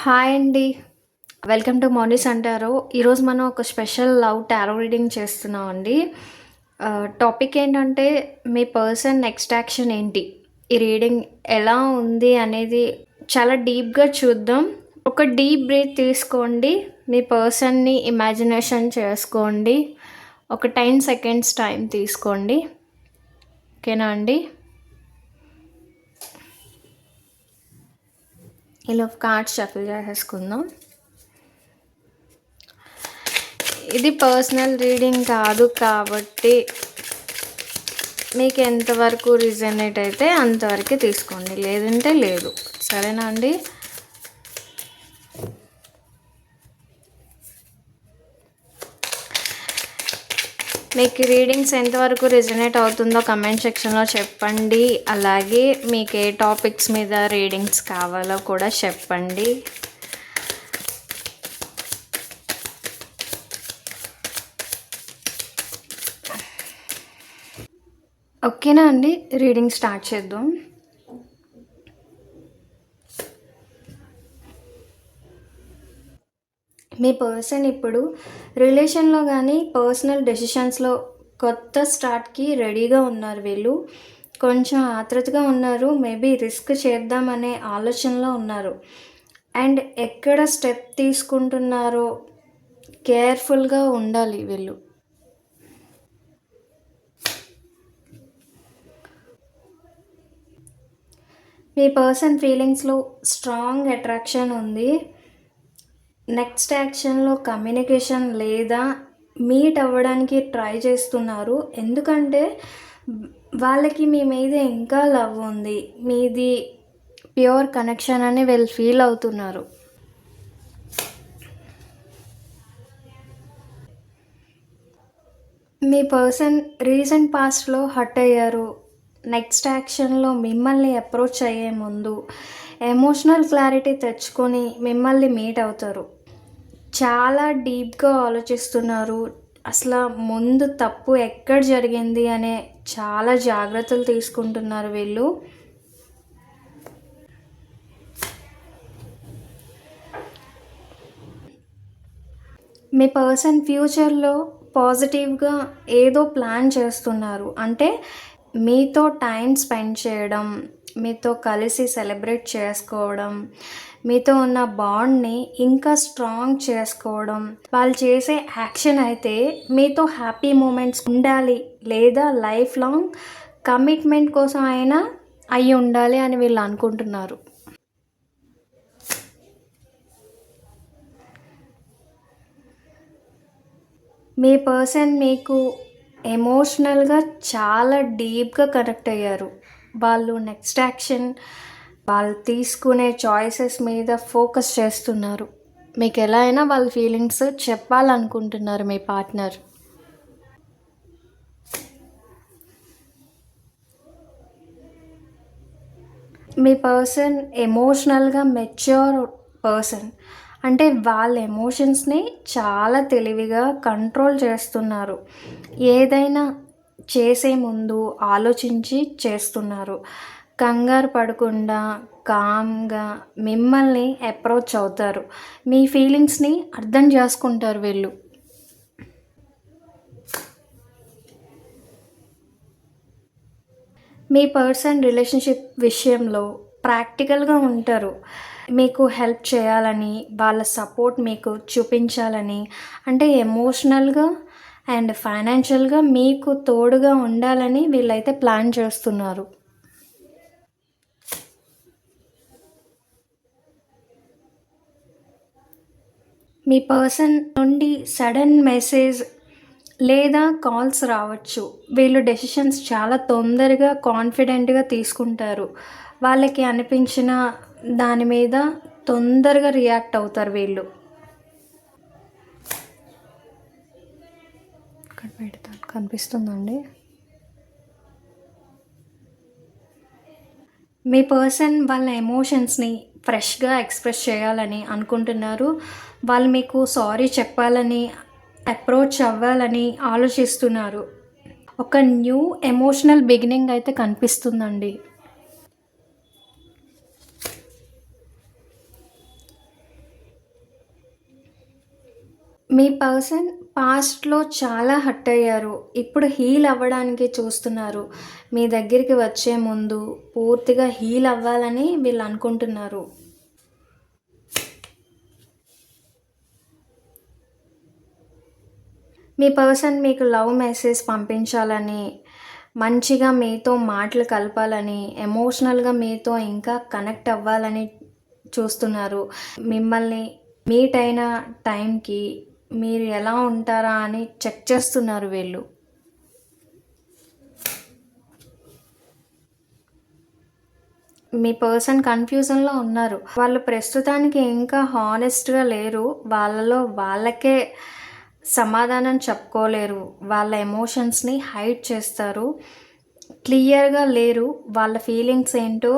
Hi అండి. Welcome to మౌనిస్ అంటారో. ఈరోజు మనం ఒక స్పెషల్ లవ్ టారో రీడింగ్ చేస్తున్నామండి. టాపిక్ ఏంటంటే మీ పర్సన్ నెక్స్ట్ యాక్షన్ ఏంటి? ఈ రీడింగ్ ఎలా ఉంది అనేది చాలా డీప్‌గా చూద్దాం. ఒక డీప్ బ్రీత్ తీసుకోండి. మీ పర్సన్‌ని ఇమాజినేషన్ చేసుకోండి. ఒక 10 సెకండ్స్ టైం తీసుకోండి. ఓకేనా అండి? ఇలా కార్డ్స్ షఫుల్ చేసేసుకుందాం. ఇది పర్సనల్ రీడింగ్ కాదు కాబట్టి మీకు ఎంతవరకు రిజనేట్ అయితే అంతవరకే తీసుకోండి, లేదంటే లేదు. సరేనా అండి? మీకు రీడింగ్స్ ఎంతవరకు రిజనేట్ అవుతుందో కమెంట్ సెక్షన్లో చెప్పండి. అలాగే మీకు ఏ టాపిక్స్ మీద రీడింగ్స్ కావాలో కూడా చెప్పండి. ఓకేనా అండి? రీడింగ్ స్టార్ట్ చేద్దాం. మీ పర్సన్ ఇప్పుడు రిలేషన్లో కానీ పర్సనల్ డెసిషన్స్లో కొత్త స్టార్ట్కి రెడీగా ఉన్నారు. వీళ్ళు కొంచెం ఆతృతగా ఉన్నారు. మేబీ రిస్క్ చేద్దామనే ఆలోచనలో ఉన్నారు. అండ్ ఎక్కడ స్టెప్ తీసుకుంటున్నారో కేర్ఫుల్గా ఉండాలి వీళ్ళు. మీ పర్సన్ ఫీలింగ్స్లో స్ట్రాంగ్ అట్రాక్షన్ ఉంది. నెక్స్ట్ యాక్షన్లో కమ్యూనికేషన్ లేదా మీట్ అవ్వడానికి ట్రై చేస్తున్నారు. ఎందుకంటే వాళ్ళకి మీ మీద ఇంకా లవ్ ఉంది, మీది ప్యూర్ కనెక్షన్ అని వీళ్ళు ఫీల్ అవుతున్నారు. మీ పర్సన్ రీసెంట్ పాస్ట్లో హర్ట్ అయ్యారు. నెక్స్ట్ యాక్షన్లో మిమ్మల్ని అప్రోచ్ అయ్యే ముందు ఎమోషనల్ క్లారిటీ తెచ్చుకొని మిమ్మల్ని మీట్ అవుతారు. చాలా డీప్గా ఆలోచిస్తున్నారు. అసలు ముందు తప్పు ఎక్కడ జరిగింది అనే చాలా జాగ్రత్తలు తీసుకుంటున్నారు వీళ్ళు. మీ పర్సన్ ఫ్యూచర్లో పాజిటివ్గా ఏదో ప్లాన్ చేస్తున్నారు. అంటే మీతో టైం స్పెండ్ చేయడం, మీతో కలిసి సెలబ్రేట్ చేసుకోవడం, మీతో ఉన్న బాండ్ని ఇంకా స్ట్రాంగ్ చేసుకోవడం. వాళ్ళు చేసే యాక్షన్ అయితే మీతో హ్యాపీ మూమెంట్స్ ఉండాలి, లేదా లైఫ్ లాంగ్ కమిట్మెంట్ కోసం అయినా అయి ఉండాలి అని వీళ్ళు అనుకుంటున్నారు. మీ పర్సన్ మీకు ఎమోషనల్గా చాలా డీప్గా కనెక్ట్ అయ్యారు. వాళ్ళు నెక్స్ట్ యాక్షన్ వాళ్ళు తీసుకునే చాయిసెస్ మీద ఫోకస్ చేస్తున్నారు. మీకు ఎలా అయినా వాళ్ళ ఫీలింగ్స్ చెప్పాలనుకుంటున్నారు మీ పార్ట్నర్. మీ పర్సన్ ఎమోషనల్గా మెచ్యూర్ పర్సన్. అంటే వాళ్ళ ఎమోషన్స్ని చాలా తెలివిగా కంట్రోల్ చేస్తున్నారు. ఏదైనా చేసే ముందు ఆలోచించి చేస్తున్నారు. కంగారు పడకుండా కామ్గా మిమ్మల్ని అప్రోచ్ అవుతారు. మీ ఫీలింగ్స్ని అర్థం చేసుకుంటారు వీళ్ళు. మీ పర్సన్ రిలేషన్షిప్ విషయంలో ప్రాక్టికల్గా ఉంటారు. మీకు హెల్ప్ చేయాలని, వాళ్ళ సపోర్ట్ మీకు చూపించాలని, అంటే ఎమోషనల్గా అండ్ ఫైనాన్షియల్గా మీకు తోడుగా ఉండాలని వీళ్ళైతే ప్లాన్ చేస్తున్నారు. మీ పర్సన్ నుండి సడన్ మెసేజ్ లేదా కాల్స్ రావచ్చు. వీళ్ళు డెసిషన్స్ చాలా తొందరగా కాన్ఫిడెంట్గా తీసుకుంటారు. వాళ్ళకి అనిపించిన దాని మీద తొందరగా రియాక్ట్ అవుతారు వీళ్ళు. ఇక్కడ పెడతాను, కనిపిస్తుందండి. మీ పర్సన్ వాళ్ళ ఎమోషన్స్ని ఫ్రెష్గా ఎక్స్ప్రెస్ చేయాలని అనుకుంటున్నారు. వాళ్ళు మీకు సారీ చెప్పాలని, అప్రోచ్ అవ్వాలని ఆలోచిస్తున్నారు. ఒక న్యూ ఎమోషనల్ బిగినింగ్ అయితే కనిపిస్తుందండి. మీ పర్సన్ పాస్ట్‌లో చాలా హర్ట్ అయ్యారు. ఇప్పుడు హీల్ అవ్వడానికి చూస్తున్నారు. మీ దగ్గరికి వచ్చే ముందు పూర్తిగా హీల్ అవ్వాలని వీళ్ళనుకుంటున్నారు. మీ పర్సన్ మీకు లవ్ మెసేజ్ పంపించాలని, మంచిగా మీతో మాటలు కలపాలని, ఎమోషనల్‌గా మీతో ఇంకా కనెక్ట్ అవ్వాలని చూస్తున్నారు. మిమ్మల్ని మీట్ అయిన టైంకి మీరు ఎలా ఉంటారా అని చెక్ చేస్తున్నారు వీళ్ళు. మీ పర్సన్ కన్‌ఫ్యూజన్‌లో ఉన్నారు. వాళ్ళు ప్రస్తుతానికి ఇంకా హానెస్ట్‌గా లేరు. వాళ్ళలో వాళ్ళకే సమాధానం చెప్పుకోలేరు. వాళ్ళ ఎమోషన్స్‌ని హైడ్ చేస్తారు. క్లియర్‌గా లేరు. వాళ్ళ ఫీలింగ్స్ ఏంటో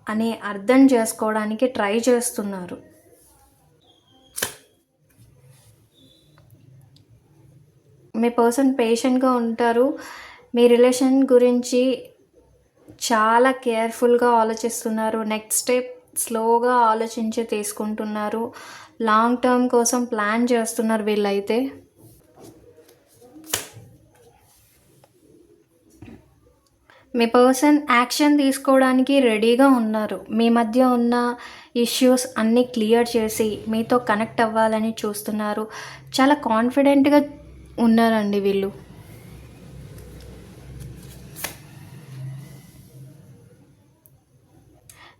అని అర్థం చేసుకోవడానికి ట్రై చేస్తున్నారు. మీ పర్సన్ పేషెంట్‌గా ఉంటారు. మీ రిలేషన్ గురించి చాలా కేర్‌ఫుల్‌గా ఆలోచిస్తున్నారు. నెక్స్ట్ స్టెప్ స్లోగా ఆలోచించి తీసుకుంటున్నారు. లాంగ్ టర్మ్ కోసం ప్లాన్ చేస్తున్నారు వీళ్ళైతే. మీ పర్సన్ యాక్షన్ తీసుకోవడానికి రెడీగా ఉన్నారు. మీ మధ్య ఉన్న ఇష్యూస్ అన్నీ క్లియర్ చేసి మీతో కనెక్ట్ అవ్వాలని చూస్తున్నారు. చాలా కాన్ఫిడెంట్‌గా ఉన్నారండి వీళ్ళు.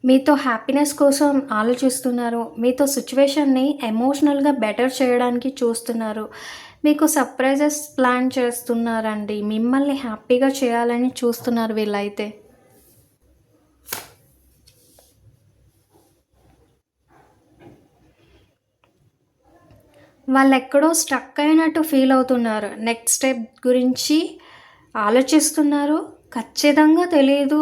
మీతో హ్యాపీనెస్ కోసం ఆలోచిస్తున్నారు. మీతో సిట్యుయేషన్‌ని ఎమోషనల్‌గా బెటర్ చేయడానికి చూస్తున్నారు. మీకు సర్ప్రైజెస్ ప్లాన్ చేస్తున్నారండి. మిమ్మల్ని హ్యాపీగా చేయాలని చూస్తున్నారు వీళ్ళైతే. వాళ్ళెక్కడో స్ట్రక్ అయినట్టు ఫీల్ అవుతున్నారు. నెక్స్ట్ స్టెప్ గురించి ఆలోచిస్తున్నారు. ఖచ్చితంగా తెలీదు.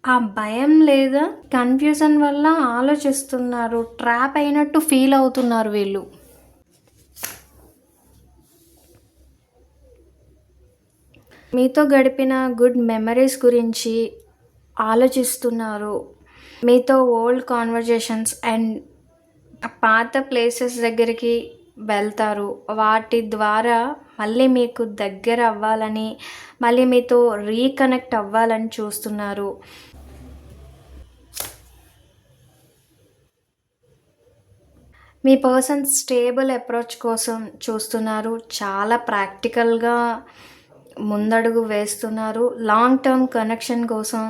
ఆ భయం లేదా కన్‌ఫ్యూజన్ వల్ల ఆలోచిస్తున్నారు. ట్రాప్ అయినట్టు ఫీల్ అవుతున్నారు వీళ్ళు. మీతో గడిపిన గుడ్ మెమరీస్ గురించి ఆలోచిస్తున్నారు. మీతో ఓల్డ్ కాన్వర్జేషన్స్ అండ్ పాత ప్లేసెస్ దగ్గరికి వెళ్తారు. వాటి ద్వారా మళ్ళీ మీకు దగ్గర అవ్వాలని, మళ్ళీ మీతో రీకనెక్ట్ అవ్వాలని చూస్తున్నారు. మీ పర్సన్ స్టేబుల్ అప్రోచ్ కోసం చూస్తున్నారు. చాలా ప్రాక్టికల్‌గా ముందడుగు వేస్తున్నారు. లాంగ్ టర్మ్ కనెక్షన్ కోసం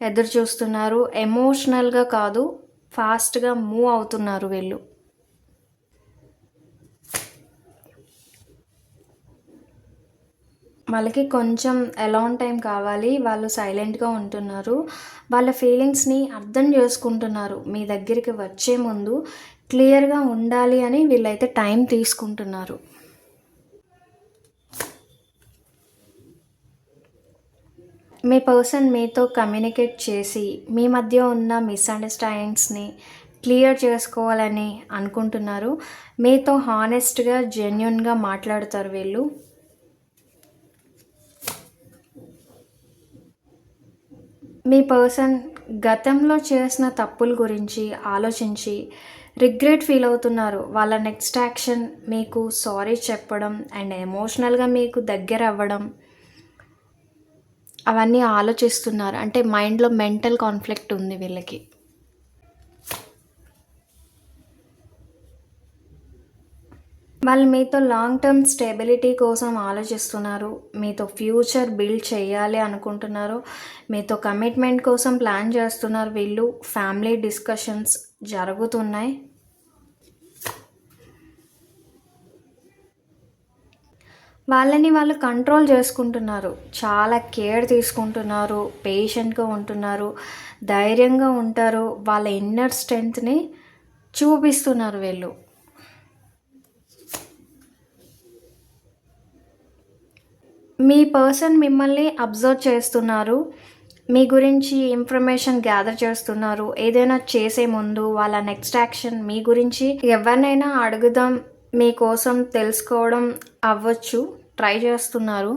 ఎదురు చూస్తున్నారు. ఎమోషనల్‌గా కాదు, ఫాస్ట్‌గా మూవ్ అవుతున్నారు వీళ్ళు. వాళ్ళకి కొంచెం అలోన్ టైం కావాలి. వాళ్ళు సైలెంట్‌గా ఉంటున్నారు. వాళ్ళ ఫీలింగ్స్‌ని అర్థం చేసుకుంటున్నారు. మీ దగ్గరికి వచ్చే ముందు క్లియర్‌గా ఉండాలి అని వీళ్ళైతే టైం తీసుకుంటున్నారు. మీ పర్సన్ మీతో కమ్యూనికేట్ చేసి మీ మధ్య ఉన్న మిస్‌అండర్‌స్టాండింగ్స్‌ని క్లియర్ చేసుకోవాలని అనుకుంటున్నారు. మీతో హానెస్ట్‌గా, జెన్యూన్‌గా మాట్లాడతారు వీళ్ళు. మీ పర్సన్ గతంలో చేసిన తప్పుల గురించి ఆలోచించి రిగ్రెట్ ఫీల్ అవుతున్నారు. వాళ్ళ నెక్స్ట్ యాక్షన్ మీకు సారీ చెప్పడం అండ్ ఎమోషనల్‌గా మీకు దగ్గర అవ్వడం అవన్నీ ఆలోచిస్తున్నారు. అంటే మైండ్‌లో మెంటల్ కాన్‌ఫ్లిక్ట్ ఉంది వీళ్ళకి. వాళ్ళు మీతో లాంగ్ టర్మ్ స్టెబిలిటీ కోసం ఆలోచిస్తున్నారు. మీతో ఫ్యూచర్ బిల్డ్ చేయాలి అనుకుంటున్నారు. మీతో కమిట్మెంట్ కోసం ప్లాన్ చేస్తున్నారు వీళ్ళు. ఫ్యామిలీ డిస్కషన్స్ జరుగుతున్నాయి. వాళ్ళని వాళ్ళు కంట్రోల్ చేసుకుంటున్నారు. చాలా కేర్ తీసుకుంటున్నారు. పేషెంట్‌గా ఉంటున్నారు. ధైర్యంగా ఉంటారు. వాళ్ళ ఇన్నర్ స్ట్రెంగ్త్‌ని చూపిస్తున్నారు వీళ్ళు. మీ పర్సన్ మిమ్మల్ని అబ్జర్వ్ చేస్తున్నారు. మీ గురించి ఇన్ఫర్మేషన్ గ్యాదర్ చేస్తున్నారు. ఏదైనా చేసే ముందు వాళ్ళ నెక్స్ట్ యాక్షన్ మీ గురించి ఎవరినైనా అడుగుదాం మీకోసం తెలుసుకోవడం అవ్వచ్చు. ట్రై చేస్తున్నారు.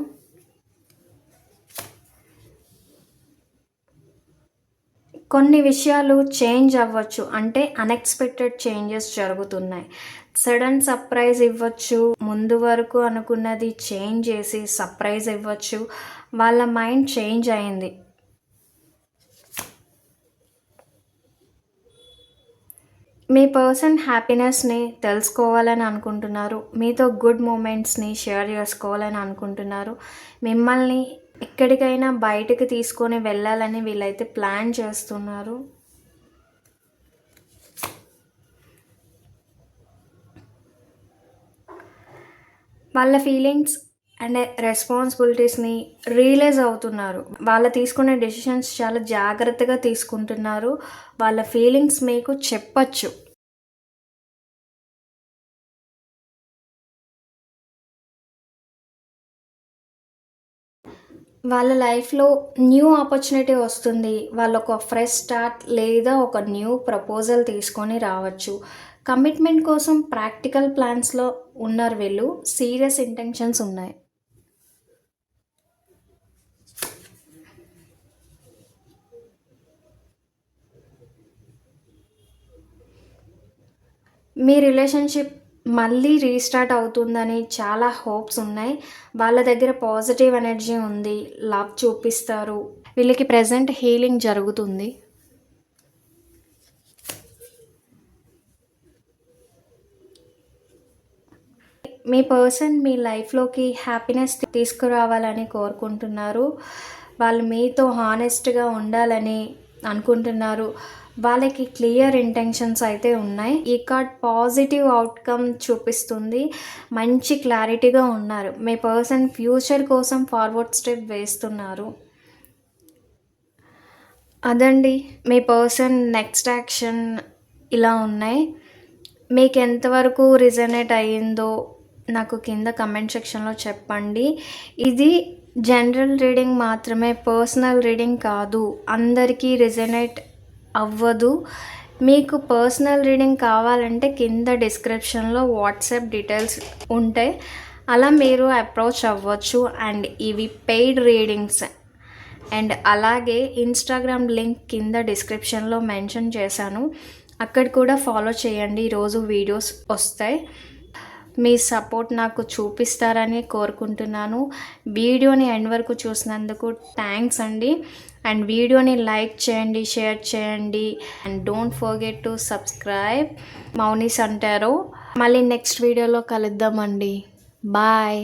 కొన్ని విషయాలు చేంజ్ అవ్వచ్చు. అంటే అన్‌ఎక్స్‌పెక్టెడ్ చేంజెస్ జరుగుతున్నాయి. సడన్ సర్ప్రైజ్ ఇవ్వచ్చు. ముందు వరకు అనుకున్నది చేంజ్ చేసి సర్ప్రైజ్ ఇవ్వచ్చు. వాళ్ళ మైండ్ చేంజ్ అయింది. మీ పర్సన్ హ్యాపీనెస్‌ని తెలుసుకోవాలని అనుకుంటున్నారు. మీతో గుడ్ మూమెంట్స్‌ని షేర్ చేసుకోవాలని అనుకుంటున్నారు. మిమ్మల్ని ఎక్కడికైనా బయటకి తీసుకొని వెళ్ళాలని వీళ్ళైతే ప్లాన్ చేస్తున్నారు. వాళ్ళ ఫీలింగ్స్ అండ్ రెస్పాన్సిబిలిటీస్‌ని రియలైజ్ అవుతున్నారు. వాళ్ళు తీసుకునే డెసిషన్స్ చాలా జాగ్రత్తగా తీసుకుంటున్నారు. వాళ్ళ ఫీలింగ్స్ మీకు చెప్పొచ్చు. వాళ్ళ లైఫ్‌లో న్యూ ఆపర్చునిటీ వస్తుంది. వాళ్ళొక ఫ్రెష్ స్టార్ట్ లేదా ఒక న్యూ ప్రపోజల్ తీసుకొని రావచ్చు. కమిట్మెంట్ కోసం ప్రాక్టికల్ ప్లాన్స్‌లో ఉన్నారు వీళ్ళు. సీరియస్ ఇంటెన్షన్స్ ఉన్నాయి. మీ రిలేషన్‌షిప్ మళ్ళీ రీస్టార్ట్ అవుతుందని చాలా హోప్స్ ఉన్నాయి. వాళ్ళ దగ్గర పాజిటివ్ ఎనర్జీ ఉంది. లవ్ చూపిస్తారు. వీళ్ళకి ప్రెజెంట్ హీలింగ్ జరుగుతుంది. మీ పర్సన్ మీ లైఫ్‌లోకి హ్యాపీనెస్ తీసుకురావాలని కోరుకుంటున్నారు. వాళ్ళు మీతో హానెస్ట్‌గా ఉండాలని అనుకుంటున్నారు. వాళ్ళకి క్లియర్ ఇంటెన్షన్స్ అయితే ఉన్నాయి. ఈ కార్డ్ పాజిటివ్ అవుట్‌కమ్ చూపిస్తుంది. మంచి క్లారిటీగా ఉన్నారు. మీ పర్సన్ ఫ్యూచర్ కోసం ఫార్వర్డ్ స్టెప్ వేస్తున్నారు. అదండి మీ పర్సన్ నెక్స్ట్ యాక్షన్ ఇలా ఉన్నాయి. మీకు ఎంతవరకు రిజనేట్ అయ్యిందో నాకు కింద కమెంట్ సెక్షన్‌లో చెప్పండి. ఇది జనరల్ రీడింగ్ మాత్రమే, పర్సనల్ రీడింగ్ కాదు. అందరికీ రిజనేట్ అవ్వదు. మీకు పర్సనల్ రీడింగ్ కావాలంటే కింద డిస్క్రిప్షన్‌లో వాట్సాప్ డీటెయిల్స్ ఉంటాయి. అలా మీరు అప్రోచ్ అవ్వచ్చు. అండ్ ఇవి పెయిడ్ రీడింగ్స్. అండ్ అలాగే ఇన్‌స్టాగ్రామ్ లింక్ కింద డిస్క్రిప్షన్‌లో మెన్షన్ చేశాను. అక్కడ కూడా ఫాలో చేయండి. రోజు వీడియోస్ వస్తాయి. మీ సపోర్ట్ నాకు చూపిస్తారని కోరుకుంటున్నాను. వీడియోని ఎండ్ వరకు చూసినందుకు థ్యాంక్స్ అండి. అండ్ వీడియోని లైక్ చేయండి, షేర్ చేయండి. And don't forget to subscribe మౌని సంటారో. మళ్ళీ నెక్స్ట్ వీడియోలో కలుద్దామండి. బాయ్.